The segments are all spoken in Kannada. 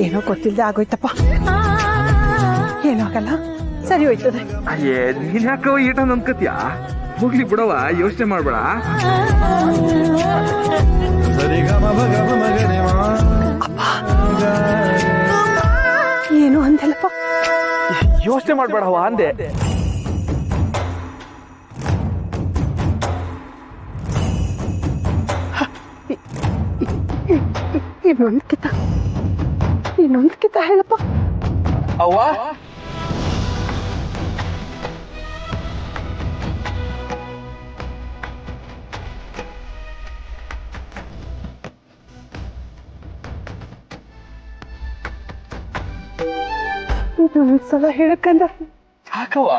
ಏನೋ ಗೊತ್ತಿಲ್ಲದೆ ಆಗೋಯ್ತಪ್ಪ. ಏನೋ ಆಗಲ್ಲ, ಸರಿ ಹೋಯ್ತದೆ. ಅಯ್ಯೇ ನೀನ್ ಯಾಕವ ಈಟ ನಂಬ್ಕತ್ಯಾ? ಹೋಗ್ಲಿ ಬಿಡವ, ಯೋಚನೆ ಮಾಡ್ಬೇಡ. ಅಪ್ಪ ಏನು ಅಂದಲ್ಲಪ್ಪ? ಯೋಚನೆ ಮಾಡ್ಬೇಡವ ಅಂದೆ. ಇನ್ನೊಂದು ಕಿತ ಹೇಳಪ್ಪ. ಅವ್ವ ಇನ್ನೊಂದ್ಸಲ ಹೇಳಕ್ಕಂದ. ಯಾಕವ್ವ?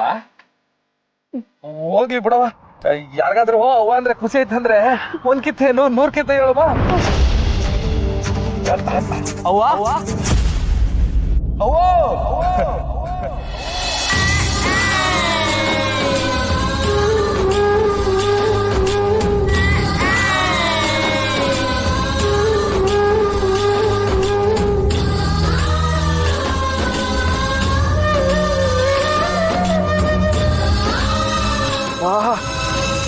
ಹೋಗ್ಲಿ ಬಿಡವ. ಯಾರಿಗಾದ್ರೂ ಅವ್ವ ಅಂದ್ರೆ ಖುಷಿ ಐತಂದ್ರೆ ಒಂದ್ ಕಿತ್ತೇನು 100 ಕಿತ್ತ ಹೇಳವ. ಅವ್ವ ಅವ್ವ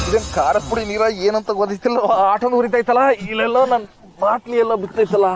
ಇದೇನ್ ಖಾರದ ಪುಡಿ ನೀರ ಏನಂತ ಗೊತ್ತಿಲ್ಲ. ಆಟೋನು ಉರಿತೈತಲ್ಲ, ಇಲ್ಲೆಲ್ಲ ನನ್ ಬಾಟ್ಲಿ ಎಲ್ಲ ಬಿತ್ತೈತಲ್ಲ.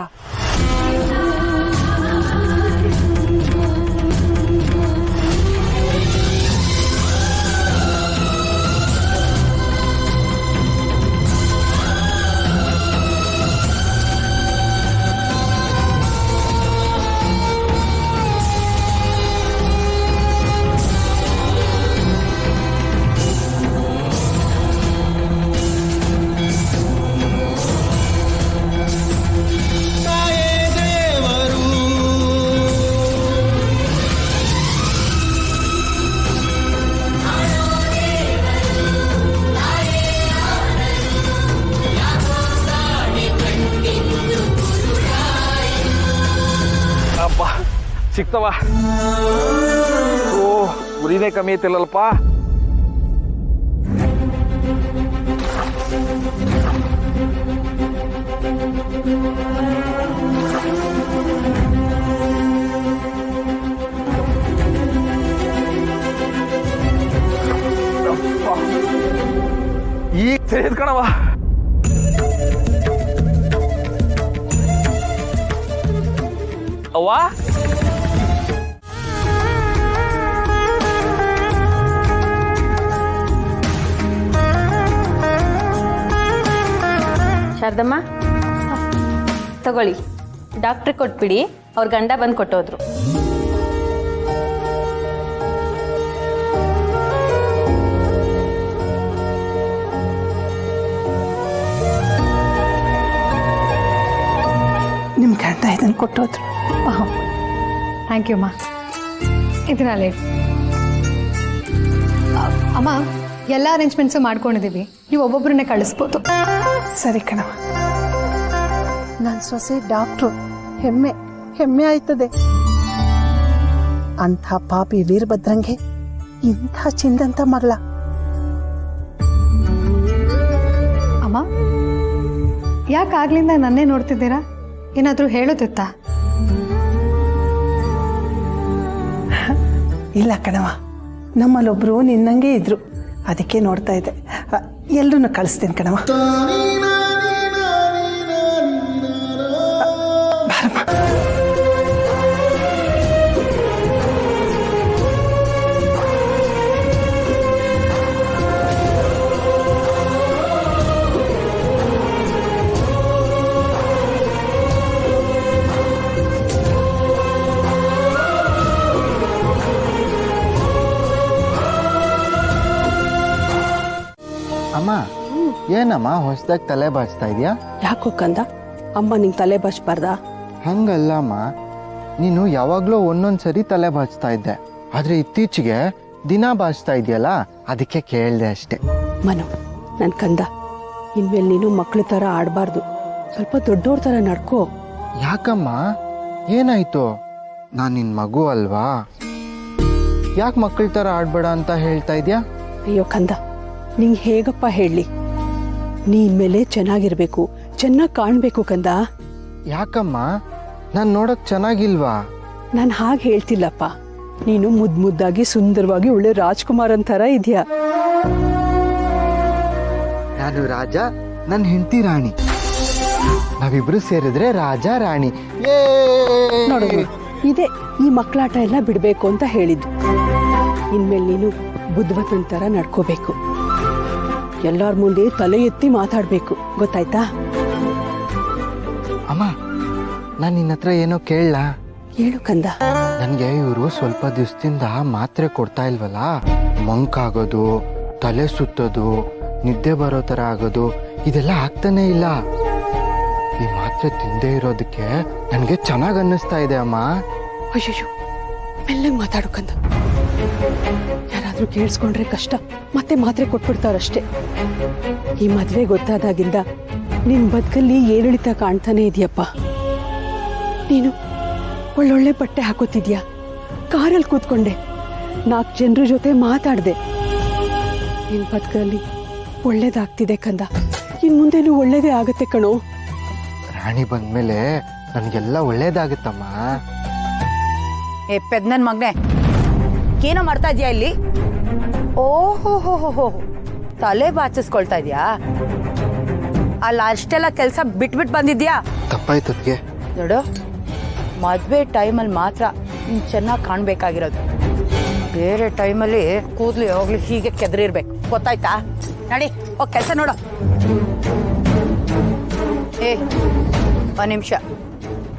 ಸಿಕ್ತವ. ಓ ಉರಿನೇ ಕಮ್ಮಿ ಐತಿಲ್ಲಲ್ಪ. ಈಗ ಸರಿ ಕಣವ. ಅವ್ವ ಶಾರದಮ್ಮ ತಗೊಳ್ಳಿ, ಡಾಕ್ಟ್ರ್ ಕೊಟ್ಬಿಡಿ. ಅವ್ರ ಗಂಡ ಬಂದು ಕೊಟ್ಟೋದ್ರು. ನಿಮ್ ಗಂಡ ಇದನ್ನ ಕೊಟ್ಟೋದ್ರು. ಥ್ಯಾಂಕ್ ಯು ಅಮ್ಮ. ಇದರಲ್ಲಿ ಅಮ್ಮ ಎಲ್ಲ ಅರೇಂಜ್ಮೆಂಟ್ಸು ಮಾಡ್ಕೊಂಡಿದ್ದೀವಿ, ನೀವು ಒಬ್ಬೊಬ್ಬರನ್ನೇ ಕಳಿಸ್ಬೋದು. ಸರಿ ಕಣವ. ನನ್ನ ಸೊಸೆ ಡಾಕ್ಟ್ರು, ಹೆಮ್ಮೆ ಹೆಮ್ಮೆ ಆಯ್ತದೆ. ಅಂಥ ಪಾಪಿ ವೀರಭದ್ರಂಗೆ ಇಂಥ ಚಿಂದಂತ ಮಗಳ. ಅಮ್ಮ ಯಾಕಾಗ್ಲಿಂದ ನನ್ನೇ ನೋಡ್ತಿದ್ದೀರಾ? ಏನಾದರೂ ಹೇಳೋದಿತ್ತಾ? ಇಲ್ಲ ಕಣವ, ನಮ್ಮಲ್ಲೊಬ್ರು ನಿನ್ನಂಗೆ ಇದ್ರು, ಅದಕ್ಕೆ ನೋಡ್ತಾ ಇದ್ದೆ. ಎಲ್ರೂ ಕಳಿಸ್ತೇನೆ ಕಣವ. ಬಾರಮ್ಮ. ಅಮ್ಮ ಏನಮ್ಮ ಹೊಸದಾಗಿ ತಲೆ ಬಾಚ್ತಾ ಇದೆಯಾ? ಯಾಕೋ ಕಂದ, ಅಮ್ಮ ನಿಂಗೆ ತಲೆ ಬಾಚ್ಬಾರ್ದಾ? ಹಂಗಲ್ಲಮ್ಮ, ನೀನು ಯಾವಾಗಲೂ ಒಂದೊಂದು ಸರಿ ತಲೆ ಬಾಚ್ತಾ ಇದ್ದೆ, ಆದರೆ ಇತ್ತೀಚೆಗೆ ದಿನ ಬಾಚ್ತಾ ಇದೆಯಲ್ಲ, ಅದಕ್ಕೆ ಕೇಳಿದೆ ಅಷ್ಟೆ. ಮನು, ನನ್ನ ಕಂದ, ಇನ್ಮೇಲೆ ನೀನು ಮಕ್ಳ ಥರ ಆಡಬಾರ್ದು, ಸ್ವಲ್ಪ ದೊಡ್ಡವ್ರ ಥರ ನಡ್ಕೋ. ಯಾಕಮ್ಮ, ಏನಾಯ್ತು? ನಾನು ನಿನ್ನ ಮಗು ಅಲ್ವಾ? ಯಾಕೆ ಮಕ್ಕಳ ಥರ ಆಡಬೇಡ ಅಂತ ಹೇಳ್ತಾ ಇದೆಯಾ? ಅಯ್ಯೋ ಕಂದ, ನಿಂಗೆ ಹೇಗಪ್ಪ ಹೇಳಲಿ? ನೀ ಇನ್ಮೇಲೆ ಚೆನ್ನಾಗಿರ್ಬೇಕು, ಚೆನ್ನಾಗಿ ಕಾಣಬೇಕು ಕಂದ. ಯಾಕಮ್ಮ, ನಾನು ನೋಡಕ್ ಚೆನ್ನಾಗಿಲ್ವಾ? ನಾನು ಹಾಗೆ ಹೇಳ್ತಿಲ್ಲಪ್ಪ. ನೀನು ಮುದ್ದಾಗಿ ಸುಂದರವಾಗಿ ಒಳ್ಳೆ ರಾಜ್ಕುಮಾರ್ ಅಂತರ ಇದೆಯಾ. ನಾನು ರಾಜ, ನನ್ನ ಹೆಂಡತಿ ರಾಣಿ. ನಾವಿಬ್ರು ಸೇರಿದ್ರೆ ರಾಜ ರಾಣಿ. ನೋಡು, ಇದೇ ಈ ಮಕ್ಕಳಾಟ ಎಲ್ಲ ಬಿಡಬೇಕು ಅಂತ ಹೇಳಿದ್ದು. ಇನ್ಮೇಲೆ ನೀನು ಬುದ್ಧಿವಂತನ ಥರ ನಡ್ಕೋಬೇಕು. ಎಲ್ಲರ ಮುಂದೆ ತಲೆ ಎತ್ತಿ ಮಾತಾಡಬೇಕು, ಗೊತ್ತಾಯ್ತಾ? ಅಮ್ಮ, ನಾನು ನಿನ್ನ ಹತ್ರ ಏನೋ ಕೇಳಲಾ? ಹೇಳು ಕಂದ. ನನಗೆ ಇವರು ಸ್ವಲ್ಪ ದಿವಸದಿಂದ ಮಾತ್ರೆ ಕೊಡ್ತಾ ಇಲ್ವಲ್ಲ, ಮಂಕಾಗೋದು, ತಲೆ ಸುತ್ತೋದು, ನಿದ್ದೆ ಬರೋ ಥರ ಆಗೋದು, ಇದೆಲ್ಲ ಆಗ್ತಾನೆ ಇಲ್ಲ. ಈ ಮಾತ್ರೆ ತಿಂದೇ ಇರೋದಕ್ಕೆ ನನಗೆ ಚೆನ್ನಾಗಿ ಅನ್ನಿಸ್ತಾ ಇದೆ ಅಮ್ಮ. ಅಯ್ಯೋ, ಮೆಲ್ಲಗೆ ಮಾತಾಡು ಕಂದ. ಯಾರಾದ್ರೂ ಕೇಳಿಸ್ಕೊಂಡ್ರೆ ಕಷ್ಟ, ಮತ್ತೆ ಮಾತ್ರೆ ಕೊಟ್ಬಿಡ್ತಾರಷ್ಟೇ. ಈ ಮದ್ವೆ ಗೊತ್ತಾದಾಗಿಂದ ನಿನ್ ಬದುಕಲ್ಲಿ ಏರಿಳಿತ ಕಾಣ್ತಾನೆ ಇದೆಯಪ್ಪ. ನೀನು ಒಳ್ಳೊಳ್ಳೆ ಬಟ್ಟೆ ಹಾಕೋತಿದ್ಯಾ, ಕಾರಲ್ಲಿ ಕೂತ್ಕೊಂಡೆ, 4 ಜನರ ಜೊತೆ ಮಾತಾಡ್ದೆ. ನಿನ್ ಬದುಕಲ್ಲಿ ಒಳ್ಳೇದಾಗ್ತಿದೆ ಕಂದ. ಇನ್ ಮುಂದೆನೂ ಒಳ್ಳೇದೇ ಆಗತ್ತೆ ಕಣೋ. ರಾಣಿ ಬಂದ್ಮೇಲೆ ನನಗೆಲ್ಲ ಒಳ್ಳೇದಾಗುತ್ತಮ್ಮ. ಏ ಪೆದ್ನನ್ ಮಗ್ನೆ, ಏನೋ ಮಾಡ್ತಾ ಇದೀಯಾ ಇಲ್ಲಿ? ಓಹೋ, ತಲೆ ಬಾಚಿಸ್ಕೊಳ್ತಾ ಇದೀಯಾ? ಅಲ್ಲ ಅಷ್ಟೆಲ್ಲ ಕೆಲಸ ಬಿಟ್ಬಿಟ್ಟು ಬಂದಿದ್ಯಾ? ತಪ್ಪಾಯ್ತದ್ಗೆ. ನೋಡು, ಮದ್ವೆ ಟೈಮಲ್ಲಿ ಮಾತ್ರ ನೀನ್ ಚೆನ್ನಾಗಿ ಕಾಣ್ಬೇಕಾಗಿರೋದು. ಬೇರೆ ಟೈಮಲ್ಲಿ ಕೂದ್ಲಿ ಹೋಗ್ಲಿ ಹೀಗೆ ಕೆದರಿರ್ಬೇಕು, ಗೊತ್ತಾಯ್ತಾ? ನಡಿ ಹೋಗ್ ಕೆಲಸ ನೋಡು. ಏ 1 ನಿಮಿಷ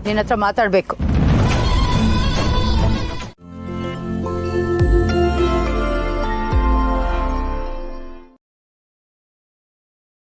ನಿನ್ನ ಹತ್ರ ಮಾತಾಡ್ಬೇಕು.